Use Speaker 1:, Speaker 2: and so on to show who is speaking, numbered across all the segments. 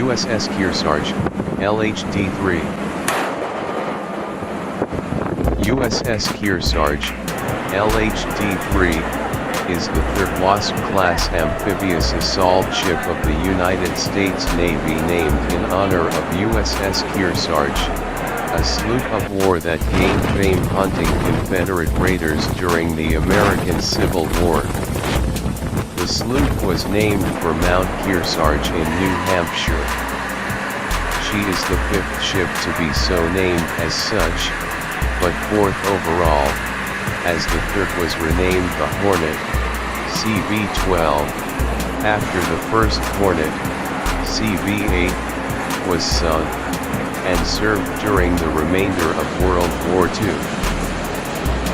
Speaker 1: USS Kearsarge, LHD-3. USS Kearsarge, LHD-3, is the third Wasp-class amphibious assault ship of the United States Navy named in honor of USS Kearsarge, a sloop-of-war that gained fame hunting Confederate raiders during the American Civil War. The sloop was named for Mount Kearsarge in New Hampshire. She is the fifth ship to be so named as such, but fourth overall, as the third was renamed the Hornet, CV-12, after the first Hornet, CV-8, was sunk, and served during the remainder of World War II.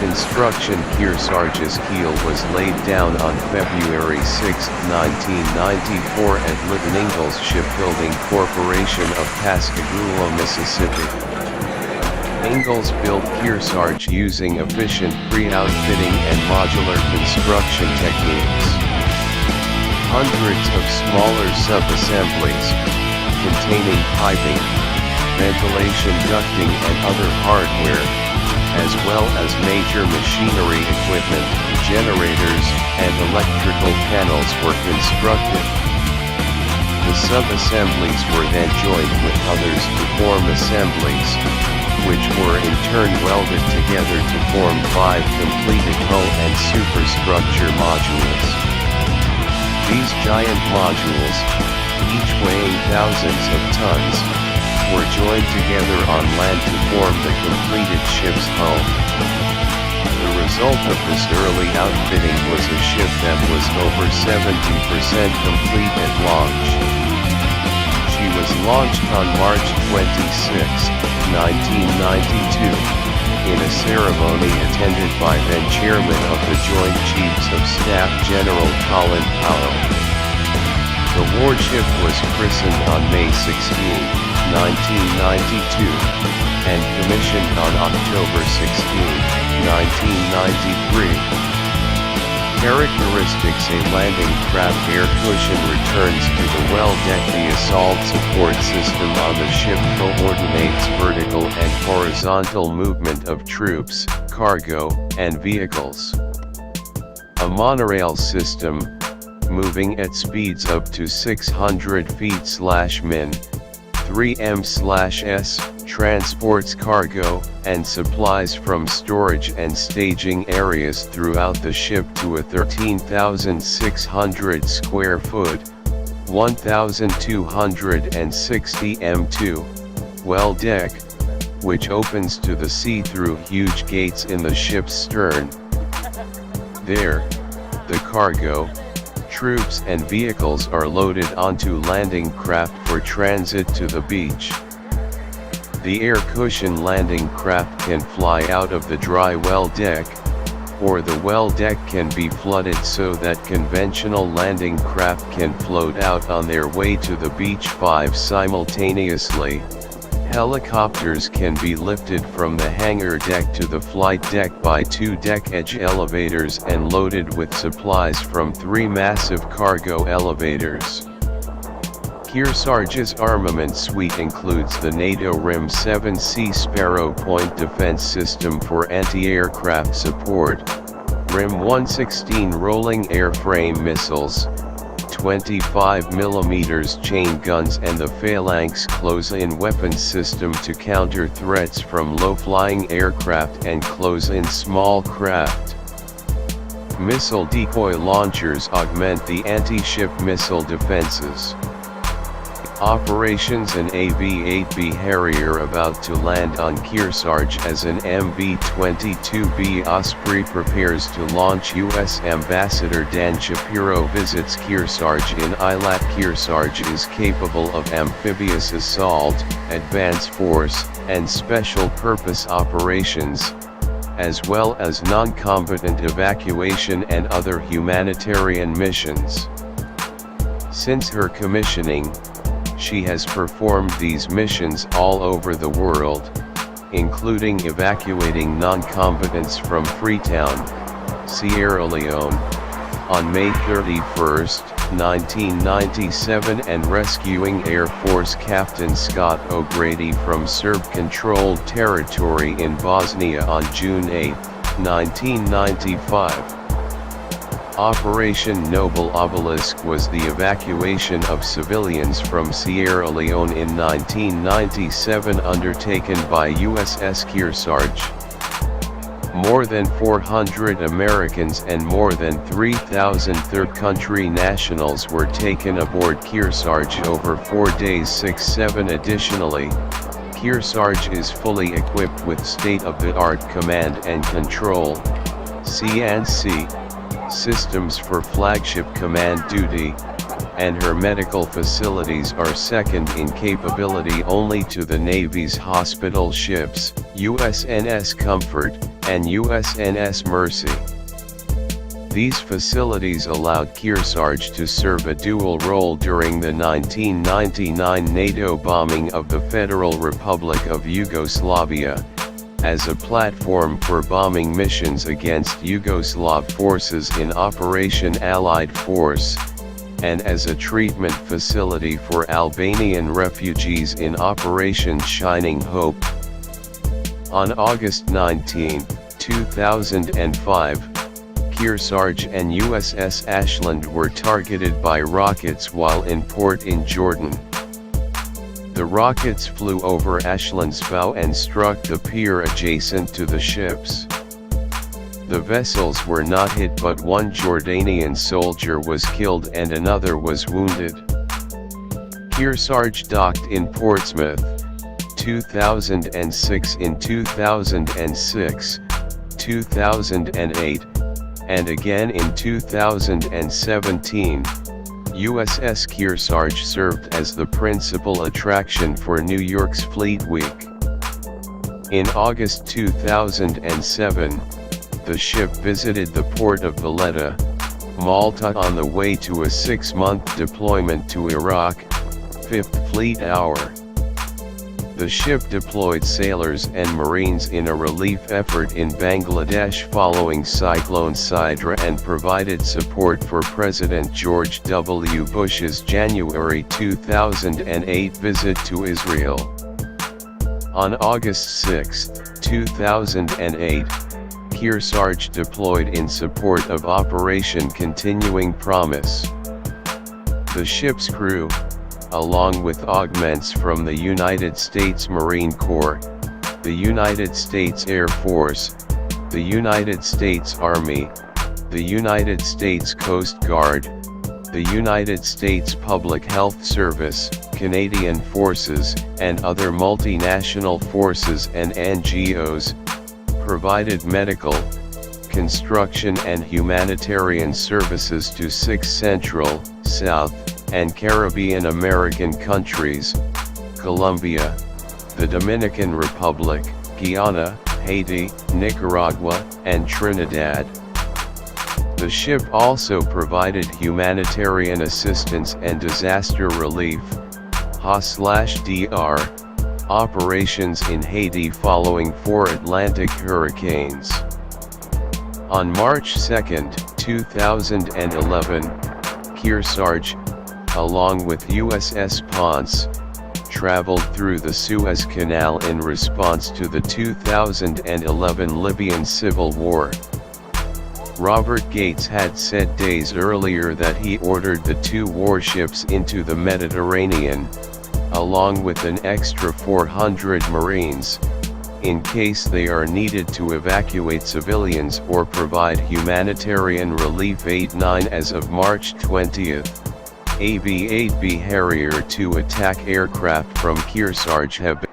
Speaker 1: Construction Kearsarge's keel was laid down on February 6, 1994 at Little Ingalls Shipbuilding Corporation of Pascagoula, Mississippi. Ingalls built Kearsarge using efficient pre-outfitting and modular construction techniques. Hundreds of smaller sub-assemblies, containing piping, ventilation ducting and other hardware, as well as major machinery equipment, generators, and electrical panels were constructed. The sub-assemblies were then joined with others to form assemblies, which were in turn welded together to form 5 completed hull and superstructure modules. These giant modules, each weighing thousands of tons, were joined together on land to form the completed ship's hull. The result of this early outfitting was a ship that was over 70% complete at launch. She was launched on March 26, 1992, in a ceremony attended by then Chairman of the Joint Chiefs of Staff General Colin Powell. The warship was christened on May 16, 1992, and commissioned on October 16, 1993. Characteristics: a landing craft air cushion returns to the well deck. The assault support system on the ship coordinates vertical and horizontal movement of troops, cargo, and vehicles. A monorail system, moving at speeds up to 600 feet/min, 3m/s, transports cargo and supplies from storage and staging areas throughout the ship to a 13,600 square foot, 1,260 m2, well deck, which opens to the sea through huge gates in the ship's stern. There, the cargo, troops and vehicles are loaded onto landing craft for transit to the beach. The air cushion landing craft can fly out of the dry well deck, or the well deck can be flooded so that conventional landing craft can float out on their way to the beach 5 simultaneously. Helicopters can be lifted from the hangar deck to the flight deck by 2 deck edge elevators and loaded with supplies from 3 massive cargo elevators. Kearsarge's armament suite includes the NATO RIM 7C Sparrow point defense system for anti-aircraft support, RIM 116 rolling airframe missiles, 25mm chain guns and the Phalanx close-in weapons system to counter threats from low-flying aircraft and close-in small craft. Missile decoy launchers augment the anti-ship missile defenses. Operations: an AV-8B Harrier about to land on Kearsarge as an MV-22B Osprey prepares to launch. U.S. Ambassador Dan Shapiro visits Kearsarge in Eilat. Kearsarge is capable of amphibious assault, advance force, and special purpose operations, as well as non-combatant evacuation and other humanitarian missions. Since her commissioning, she has performed these missions all over the world, including evacuating non-combatants from Freetown, Sierra Leone, On May 31, 1997, and rescuing Air Force Captain Scott O'Grady from Serb-controlled territory in Bosnia on June 8, 1995. Operation Noble Obelisk was the evacuation of civilians from Sierra Leone in 1997, undertaken by USS Kearsarge. More than 400 Americans and more than 3,000 third-country nationals were taken aboard Kearsarge over 4 days. 6-7 Additionally, Kearsarge is fully equipped with state-of-the-art command and control (C&C) systems for flagship command duty, and her medical facilities are second in capability only to the Navy's hospital ships, USNS Comfort, and USNS Mercy. These facilities allowed Kearsarge to serve a dual role during the 1999 NATO bombing of the Federal Republic of Yugoslavia, as a platform for bombing missions against Yugoslav forces in Operation Allied Force, and as a treatment facility for Albanian refugees in Operation Shining Hope. On August 19, 2005, Kearsarge and USS Ashland were targeted by rockets while in port in Jordan. The rockets flew over Ashland's bow and struck the pier adjacent to the ships. The vessels were not hit, but one Jordanian soldier was killed and another was wounded. Kearsarge docked in Portsmouth, 2006. In 2006, 2008, and again in 2017, USS Kearsarge served as the principal attraction for New York's Fleet Week. In August 2007, the ship visited the port of Valletta, Malta on the way to a 6-month deployment to Iraq, 5th Fleet Hour. The ship deployed sailors and Marines in a relief effort in Bangladesh following Cyclone Sidra and provided support for President George W. Bush's January 2008 visit to Israel. On August 6, 2008, Kearsarge deployed in support of Operation Continuing Promise. The ship's crew, along with augments from the United States Marine Corps, the United States Air Force, the United States Army, the United States Coast Guard, the United States Public Health Service, Canadian Forces, and other multinational forces and NGOs, provided medical, construction and humanitarian services to 6 Central, South, and Caribbean American countries: Colombia, the Dominican Republic, Guyana, Haiti, Nicaragua, and Trinidad. The ship also provided humanitarian assistance and disaster relief (HA/DR) operations in Haiti following 4 Atlantic hurricanes. On March 2, 2011, Kearsarge, along with USS Ponce, traveled through the Suez Canal in response to the 2011 Libyan civil war. Robert Gates had said days earlier that he ordered the 2 warships into the Mediterranean, along with an extra 400 Marines, in case they are needed to evacuate civilians or provide humanitarian relief. 8-9 As of March 20, AV-8B Harrier II attack aircraft from Kearsarge have been